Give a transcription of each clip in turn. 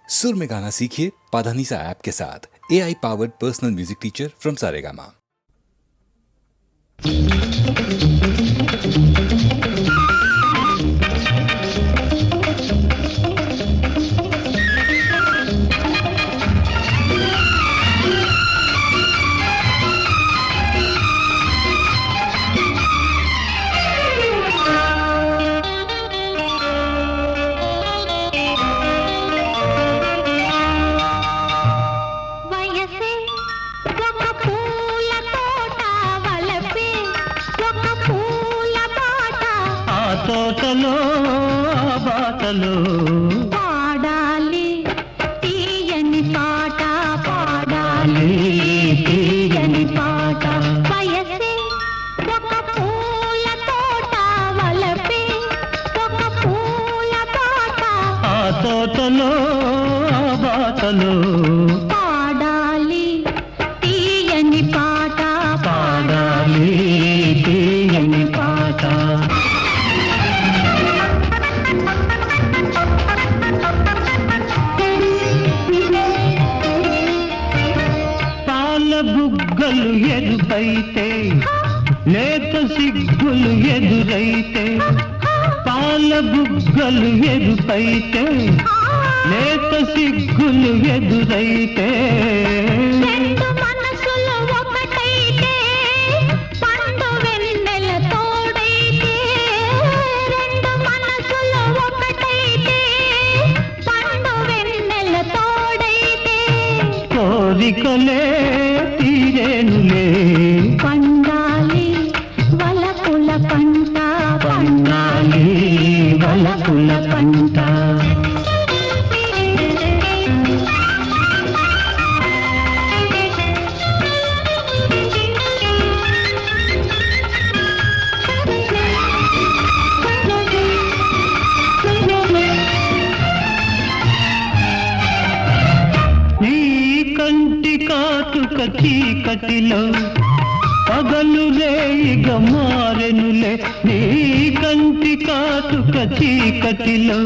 सुर में गाना सीखिए पाधानीसा ऐप के साथ। AI powered personal music teacher from Saregama. తోటలో బాటలో పాడాలి తీయని పాట, పాడాలి తీయని పాట. వయసే ఒక పూల తోట, వలపే ఒక పూల పాట. ఆ తోటలో బాటలో పాడాలి తీయని పాట, పాడాలి తీయని పాట. బుగ్గలు ఎరుపైతే లేత సిగ్గులు ఎదురైతే, పాల బుగ్గలు ఎరుపైతే లేత సిగ్గులు ఎదురైతే, రెండు మనసులు ఒకటైతే పండు వెన్నెల తోడైతే, రెండు మనసులు ఒకటైతే పండు వెన్నెల తోడైతే, కోరికలే తీరేనులే పండాలి వలపుల పంట, పండాలి వలపుల పంట. నీ కంటి కాటుక చీకటిలో పగలు రేయిగ మారెనులే, నీ కంటి కాటుక చీకటిలో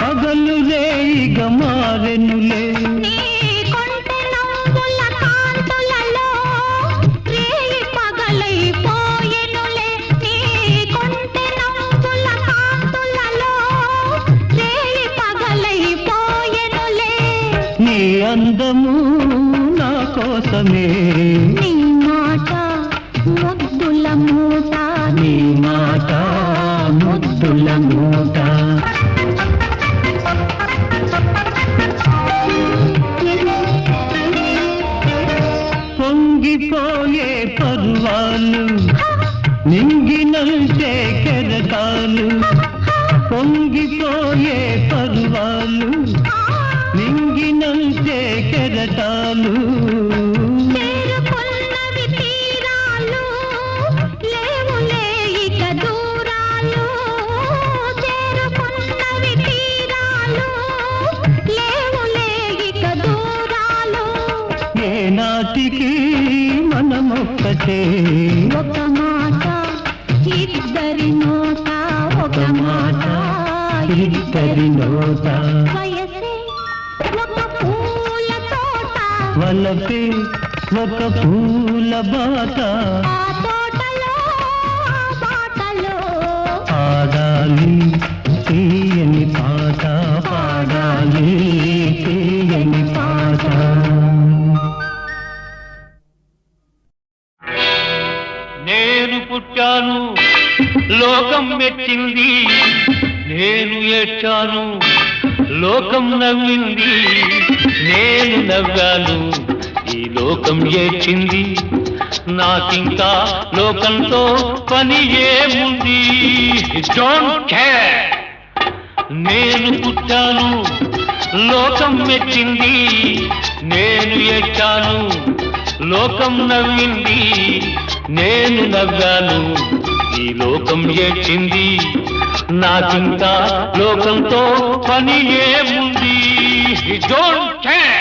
పగలు రేయిగ మారెనులే. నీ కొంటె నవ్వుల కాంతులలో రేయి పగలైపోయెనులే, నీ కొంటె నవ్వుల కాంతులలో రేయి పగలైపోయెనులే. నీ అందము నా కోసమే, నీ మాట ముద్దుల మూట, నీ మాట ముద్దుల మూట. పొంగిపోయే పర్వాలు నింగినంటే కెరటాలు, పొంగిపోయే పర్వాలు నింగినంటే కెరటాలు, చేరుకున్నవి తీరాలు లేవులే ఇక దూరాలు, చేరుకున్నవి తీరాలు లేవులే ఇక దూరాలు. ఏనాటికి మనమొక్కటే, ఒక మాట ఇద్దరి నోట, ఒక మాట ఇద్దరి నోట. వయసే ఒక పూల తోట, వలపే ఒక పూల బాట, ఆ తోటలో ఆ బాటలో పాడాలి తీయని పాట, పాడాలి తీయని పాట. నేను పుట్టాను లోకం మెచ్చింది, నేను ఏడ్చాను లోకం నవ్వింది, నేను నవ్వాను ఈ లోకం ఏడ్చింది, నాకింకా లోకంతో పని ఏముంది. Don't care. నేను పుట్టాను లోకం మెచ్చింది, నేను ఏడ్చాను లోకం నవ్వింది, నేను నవ్వాను ఈ లోకం ఏడ్చింది, నాకింకా లోకంతో పని ఏముంది. Don't care.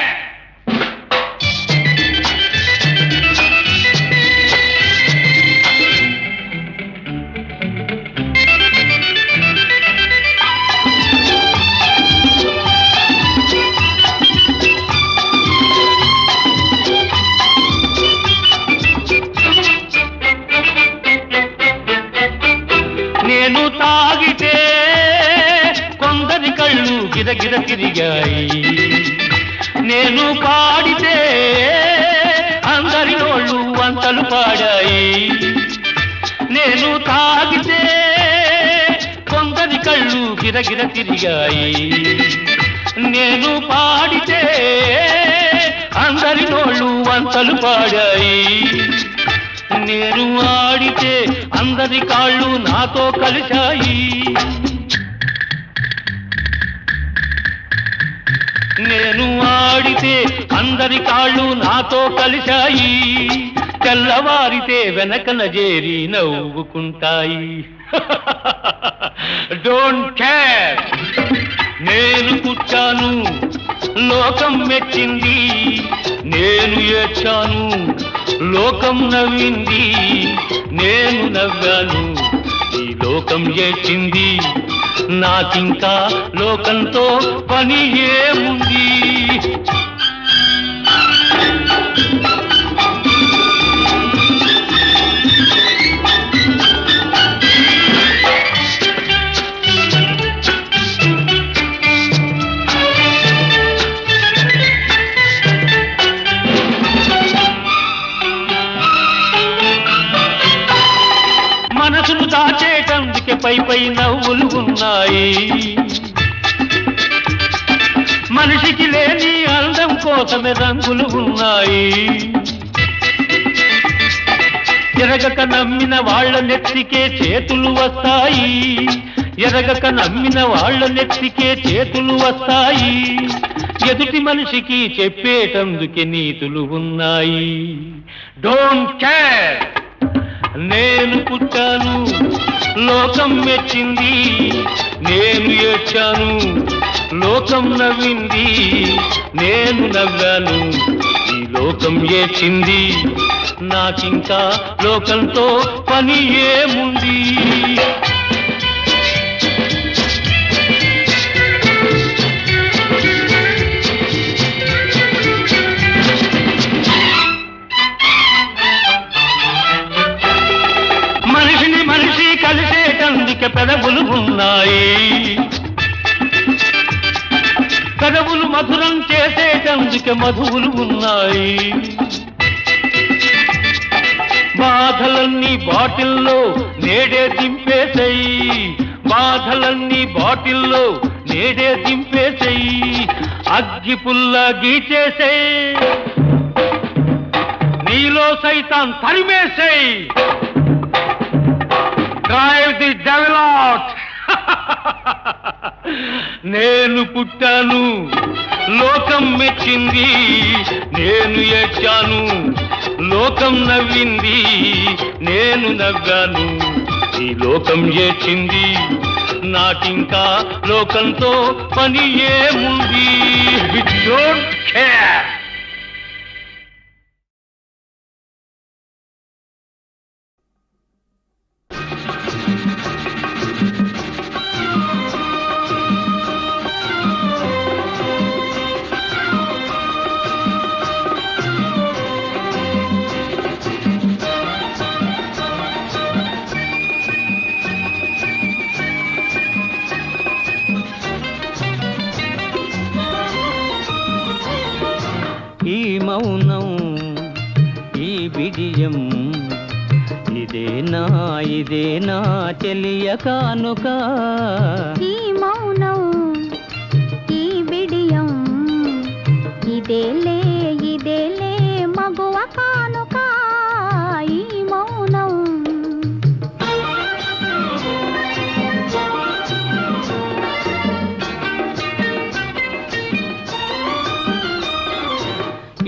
గిరగిర తిరిగాయి. నేను పాడితే అందరి నోళ్ళు వంతలు పాడాయి. నేను తాగితే కొందరి కళ్ళు గిరగిర తిరిగాయి. నేను పాడితే అందరి నోళ్ళు వంతలు పాడాయి. నేను ఆడితే అందరి కాళ్ళు నాతో కలిశాయి. నేను ఆడితే అందరి కాళ్ళు నాతో కలిశాయి. తెల్లవారితే వెనకన చేరి నవ్వుకుంటాయి. డోంట్ కేర్, నేను పుట్టాను, లోకం మెచ్చింది. నేను ఏడ్చాను, లోకం నవ్వింది. నేను నవ్వాను, ఈ లోకం ఏడ్చింది. నాకింకా లోకంతో పని ఏముంది? మనసును దాచేటందుకే పై పై నవ్వులు ఉన్నాయి. మనిషికి లేని అందం కోసమే రంగులు ఉన్నాయి. ఎరగక నమ్మిన వాళ్ళ నెత్తికే చేతులు వస్తాయి. ఎరగక నమ్మిన వాళ్ళ నెత్తికే చేతులు వస్తాయి. ఎదుటి మనిషికి చెప్పేటందుకే నీతులు ఉన్నాయి. డోంట్ కేర్, నేను పుట్టాను, లోకం మెచ్చింది. నేను ఏడ్చాను, లోకం నవ్వింది. నేను నవ్వాను, ఈ లోకం ఏడ్చింది. నాకింకా లోకంతో పని ఏముంది? కలిసేటందుకే పెదవులు ఉన్నాయి. పెదవులు మధురం చేసేటందుకే మధువులు ఉన్నాయి. బాధలన్నీ బాటిల్లో నేడే దింపేసేయి. బాధలన్నీ బాటిల్లో నేడే దింపేసేయి. అగ్గి పుల్ల గీచేసేయి, నీలో సైతాన్ తరిమేసేయి. Drive the devil out. నేను పుట్టాను, లోకం మెచ్చింది. నేను ఏడ్చాను, లోకం నవ్వింది. నేను నవ్వాను, ఈ లోకం ఏడ్చింది. నాకింకా లోకంతో పని ఏముంది? Don't care. ఈ మౌనం, ఈ బిడియం, ఇదేనా చెలియ కానుక. ఈ మౌనం, ఈ బిడియం, ఇదేలే మగువ కానుక. ఈ మౌనం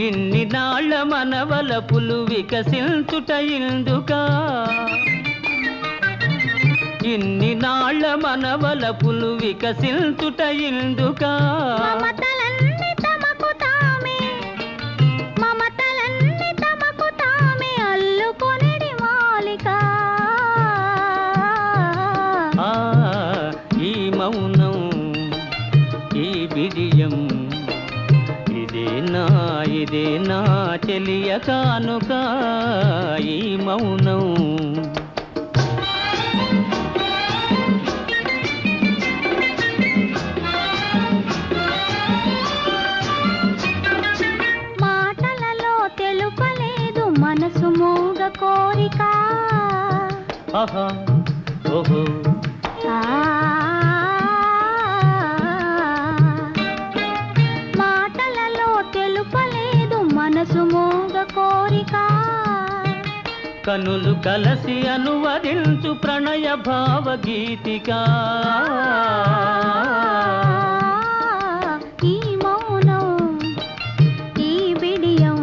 ఇన్ని నాళ్ళ మనవలపులు వికసించుట ఇందుకా. ఇన్ని నాళ్ళ మనవలపులు వికసించుట ఇందుకా. మమతలన్నీ తమకు తామే, మమతలన్నీ తమకు తామే అల్లుకొనిడి మాలిక. ఈ మౌనం, ఈ బిడియం, ఇదేనా చెలియ కానుక. ఈ మౌనం ఆహా ఓహో ఆ మాటలలో తెలుపలేదు మనసు మోగ కోరిక కనులు కలసి అనువదించు ప్రణయ భావగీతిక ఈ మౌనం ఈ బిడియం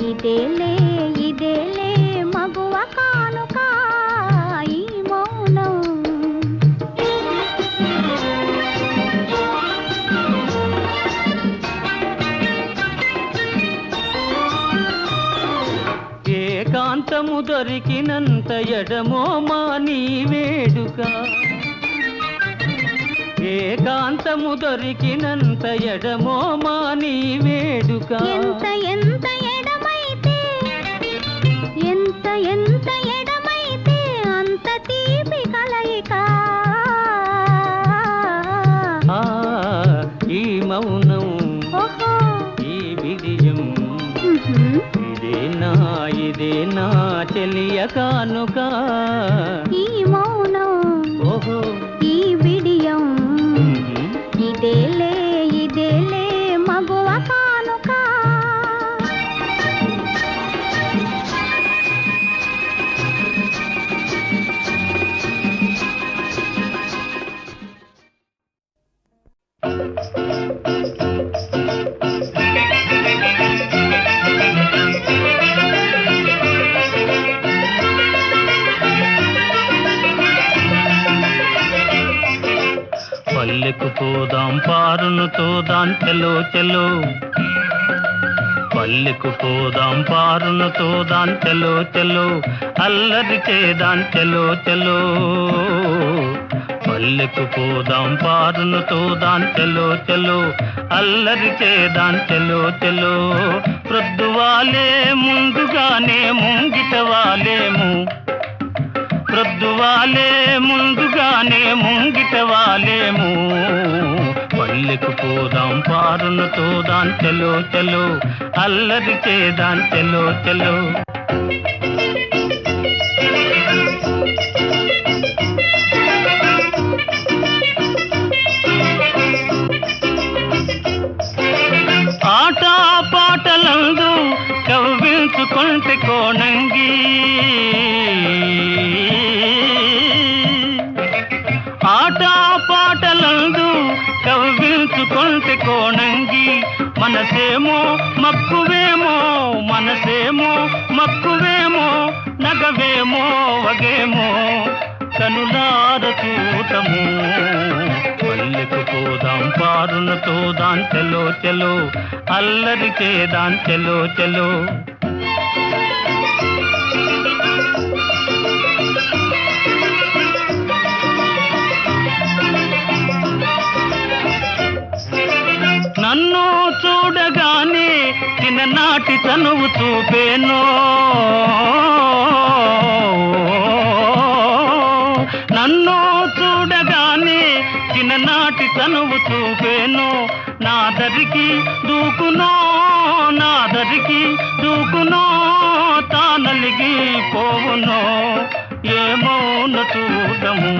ఇదేలే ఇదేలే మగువ కానుక ఈ మౌనం ఏకాంతము దొరికినంత ఎడమో మాని వేడుక ఏకాంతము దొరికినంత ఎడమో మాని వేడుక ఎంత ఎంత ఎడమైతే ఎంత ఎంత ఎడమైతే అంత తీపి కలయిక ఆ, ఈ మౌనం ఓహో ఈ విజయం ఉహుం. ఇదే నా చెలియ కానుక ఈ మౌనం ఓహో ఈ బిడియం ఉహు. ఇదేలే ఇదేలే మగువ కానుక పల్లెకు పోదాం పారును తోదాం చెలో చెలో పల్లెకు పోదాం పారును తోదాం చెలో చెలో అల్లరి చేదాం చెలో చెలో పల్లెకు పోదాం పారును తోదాం చెలో చెలో అల్లరి చేదాం చెలో చెలో ప్రొద్దువాలే ముందుగానే ముంగిట వాలేము ప్రొద్దువాలే ముందుగానే ముంగిట వాలేము పల్లెకు పోదాం పారును తోదాం చెలో చెలో అల్లరి చేదాం చెలో చెలో ఆట పాటలందు కవ్వించుకుంటే కోణంగి ఆట పాటలందు కవ్వించుకుంటే కోణంగి మనసేమో మక్కువేమో మనసేమో మక్కువేమో నగవేమో వగేమో కనులార చూడము పల్లెకు పోదాం పారున తోదాం చెలో చెలో అల్లరి చేదాం చెలో చెలో నన్ను చూడగానే చిన్ననాటి తనువు చూపేనో నన్ను చూడగానే చిన్ననాటి తనువు చూపేనో నాదరికి దూకునో నాదరికి దూకునో తానలిగి పోవునో ఏమౌన చూడము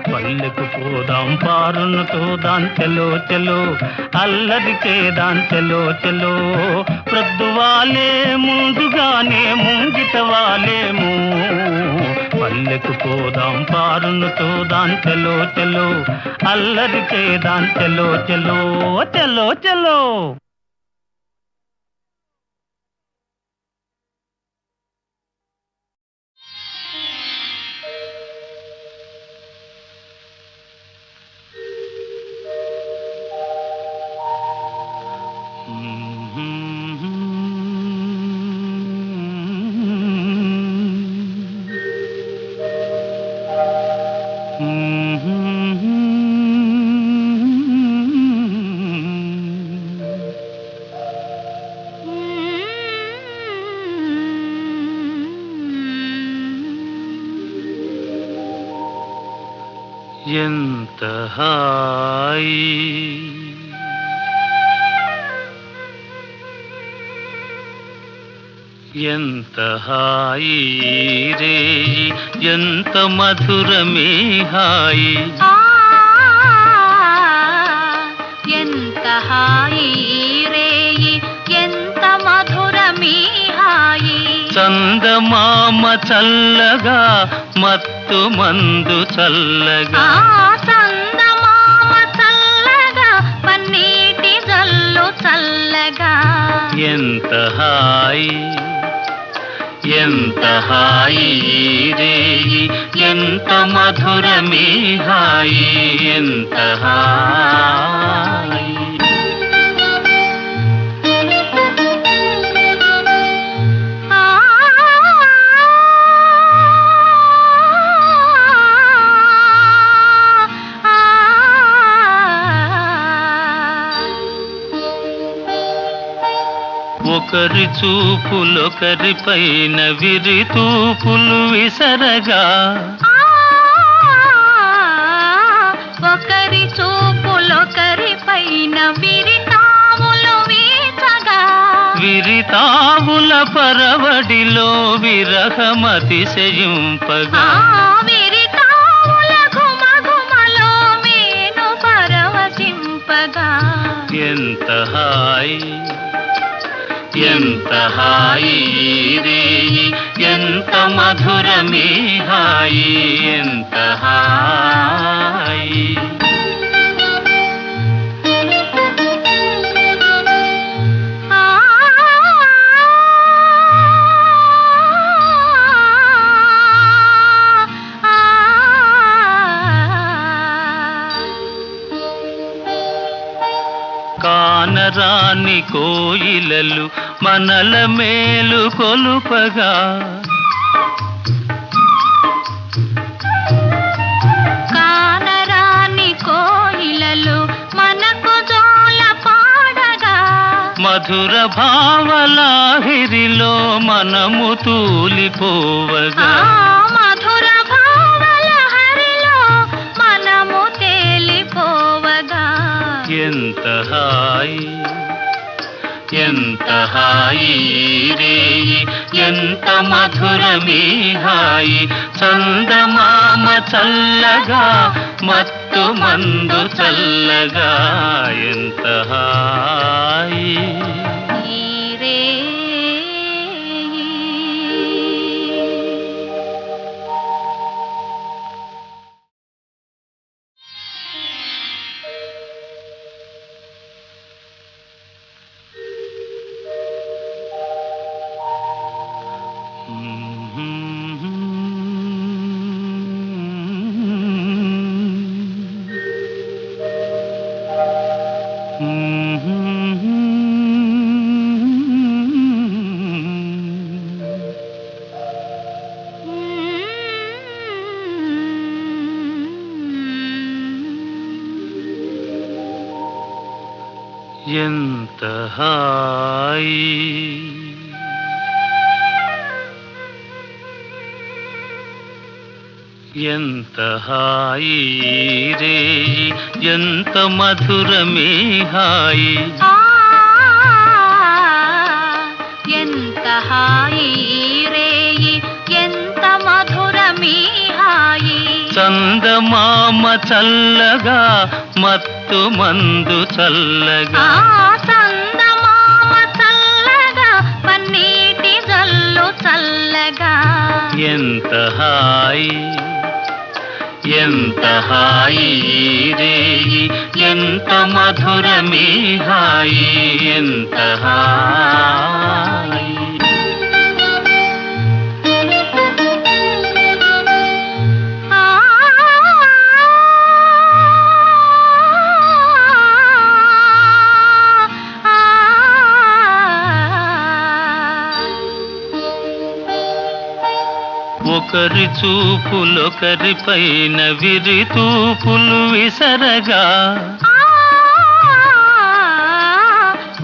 పల్లెకు పోదాం పారును తోదాం చెలో చెలో అల్లరి చేదాం చెలో చెలో ప్రొద్దువాలే ముందుగానే ముంగిట వాలేము పల్లెకు పోదాం పారును తోదాం చెలో చెలో అల్లరి చేదాం చెలో చెలో చెలో చెలో ఎంత హాయి ఎంత హాయి రే ఎంత మధురమే హాయి ఆ ఎంత హాయి రేయి ఎంత మధురమీ హాయి చందమామ చల్లగా మత్తు మందు చల్లగా చందమామ చల్లగా పన్నీటి జల్లు చల్లగా ఎంత హాయి రే ఎంత మధురమే హాయి ఎంత హాయి ఒకరి చూపులొకరి పైన విరి తూపులు విసరగా ఒకరి చూపులొకరి పైన విరితాములు వీచగా విరితావుల పరవడిలో విరహమతిశయింపగా విరితాముల ఘుమఘుమలో మేను పరవశింపగా ఎంత హాయి రే ఎంత మధురమే హాయి ఎంత హాయి కానరాని కోయిలలు మనల మేలు కొలుపగా కానరాని కోయిలలు మనకు జోల పాడగా మధుర భావలాహిరిలో మనము తూలిపోవగా మధుర భావల హరిలో మనము తేలిపోవగా ఎంత హాయి రే ఎంత మధురమే హాయి చందమామ చల్లగా మత్తు మందు చల్లగా ఎంత హాయి రే ఎంత హాయి ఎంత హాయి రే ఎంత మధురమే హాయి ఎంత హాయి రేయి ఎంత మధురమీ హాయి చందమామ చల్లగా మత్తు మందు చల్లగా చందమామ చల్లగా పన్నీటి జల్లు చల్లగా ఎంత హాయి రే ఎంత మధురమే హాయి ఎంత హాయి ఒకరి చూపులొకరి పైన విరి తూపులు విసరగా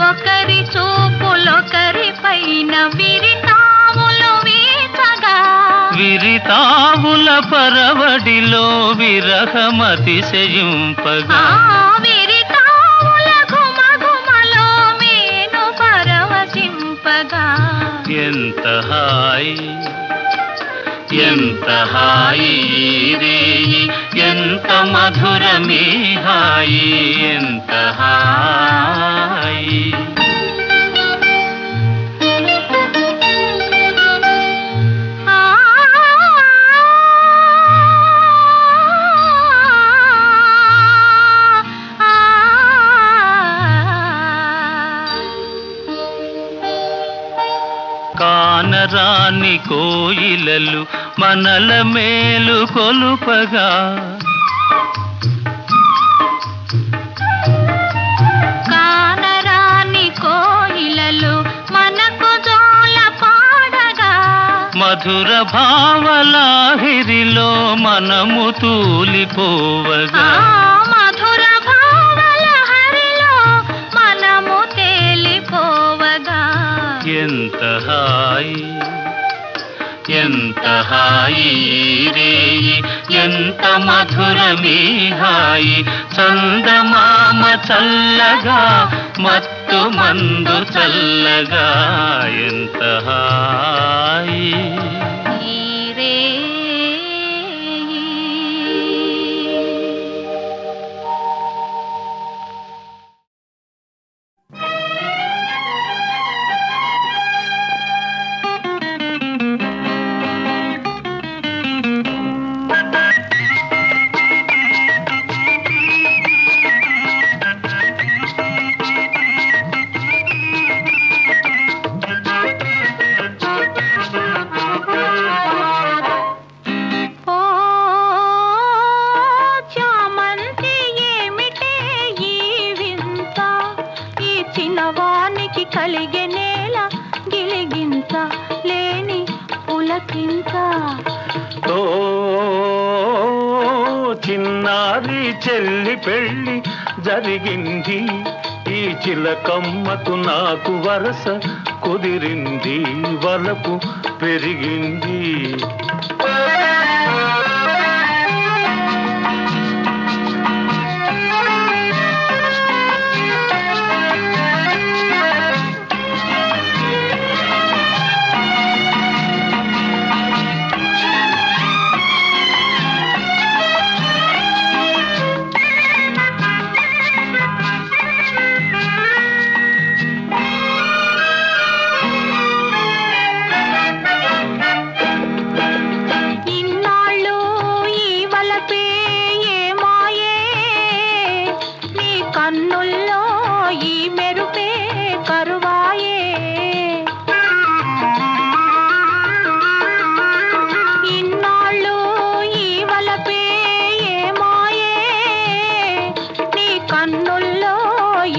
ఒకరి చూపులొకరి పైన విరితాములు వీచగా విరితావుల పరవడిలో విరహమతిశయింపగా విరితాముల ఘుమఘుమలో మేను పరవశింపగా ఎంత హాయి రేయి ఎంత మధురమీ హాయి ఎంత హాయి కానరాని కోయిలలు మనల మేలు కొలుపగా కానరాని కోయిలలు మనకు జోల పాడగా మధుర భావలాహిరిలో మనము తూలిపోవగా మధుర భావల హరిలో మనము తేలిపోవగా ఎంత హాయి ఎంత హాయి రేయి ఎంత మధురమీ హాయి చందమామ చల్లగా మత్తు మందు చల్లగా ఎంత హాయి ఈ రేయి. ఓ చామంతి ఏమిటే ఈ వింత ఈ చిన్నవానికి కలిగే నేల గిలిగింత లేని పులకింత ఓ చిన్నారి చెల్లి పెళ్ళి జరిగింది ఈ చిలకమ్మకు నాకు వరస కుదిరింది వలపు పెరిగింది ఇన్నాళ్ళు ఈ వలపే ఏ మాయే నీ కన్నుల్లో ఈ మెరుపే కరువాయే ఇన్నాళ్ళు ఈ వలపే ఏ మాయే నీ కన్నుల్లో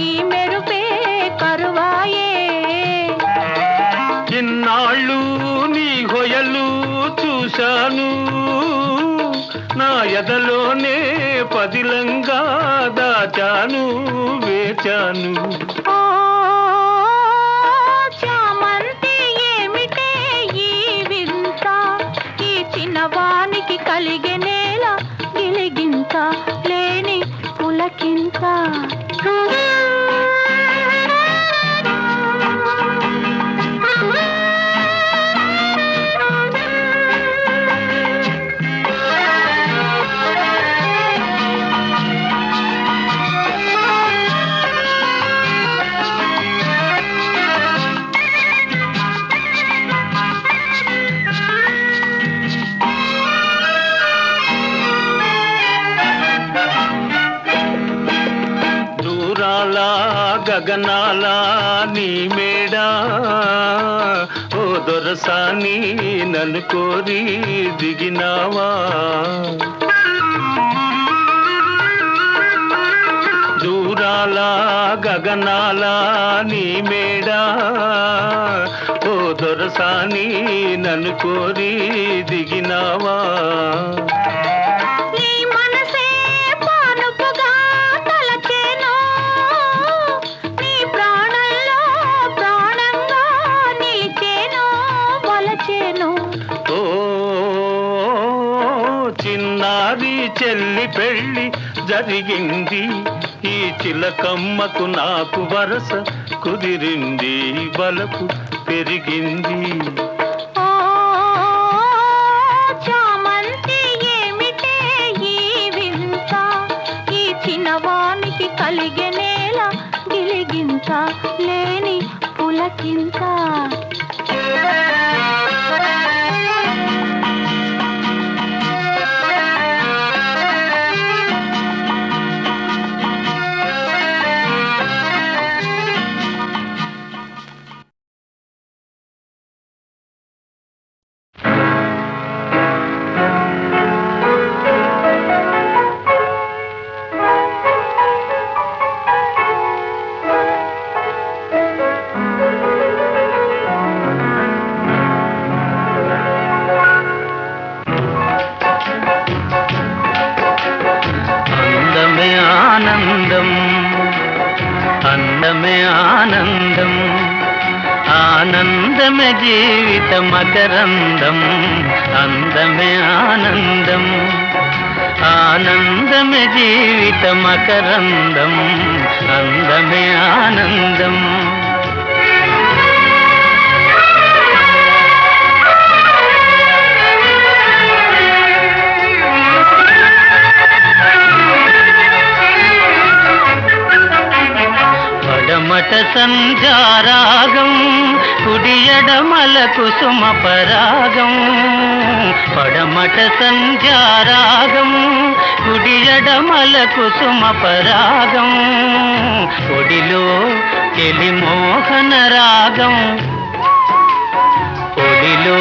ఈ మెరుపే కరువాయే ఇన్నాళ్ళు నీ హొయలు చూశాను నా ఎదలోనే పదిలంగా దాచాను వేచాను ఓ చామంతి ఏమిటే ఈ వింత ఈ చిన్నవానికి కలిగే నేల గిలిగింత లేని పులకింత దూరాల గగనాల నీ మేడా ఓ దొరసాని నన్ను కోరి దిగినావా దూరాల గగనాల నీ మేడా ఓ దొరసాని నన్ను కోరి దిగినావా నీ మనసే పానుపుగా తలచేను నీ ప్రాణంలో ప్రాణంగా నిలిచేను వలచేను ఓ చిన్నారి చెల్లి పెళ్ళి జరిగింది ఈ చిలకమ్మకు నాకు వరస కుదిరింది బలపు పెరిగింది ఓ చామంతి గిలిగింత లేని పులకింత అందమే ఆనందం ఆనందమే జీవిత మకరందం అందమే ఆనందం ఆనందమే జీవిత మకరందం అందమే ఆనందం పడమట సంధ్యారాగం కుడియడమల కుసుమ పరాగం పడమట సంధ్యారాగం కుడియడమల కుసుమ పరాగం ఒడిలో కెలి మోహన రాగం ఒడిలో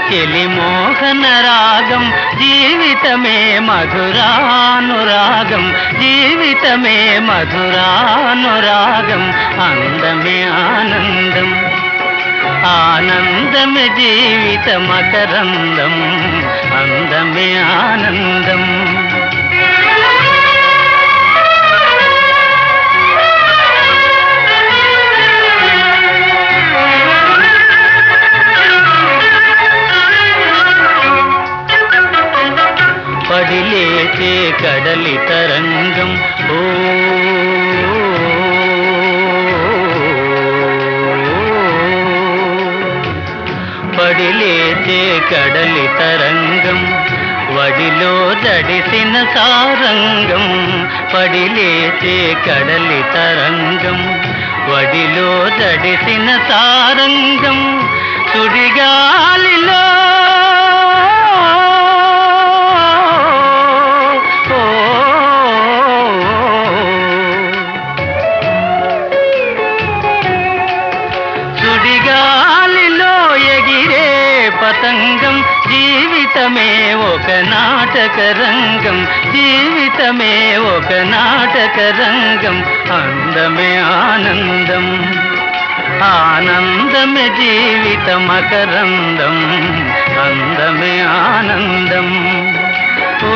కెలి మోహన రాగం జీవితమే మధురానురాగం జీవితమే మధురానురాగం అందమే ఆనందం ఆనందమే జీవిత మకరందం అందమే ఆనందం పడిలేచే కడలి తరంగం ఓ పడిలేచే కడలి తరంగం వడిలో జడిసిన సారంగం పడిలేచే కడలి తరంగం వడిలో జడిసిన సారంగం సుడిగాలిలో పతంగం జీవితమే ఒక నాటక రంగం జీవితమే ఒక నాటక రంగం అందమే ఆనందం ఆనందమే జీవిత మకరందం అందమే ఆనందం ఓ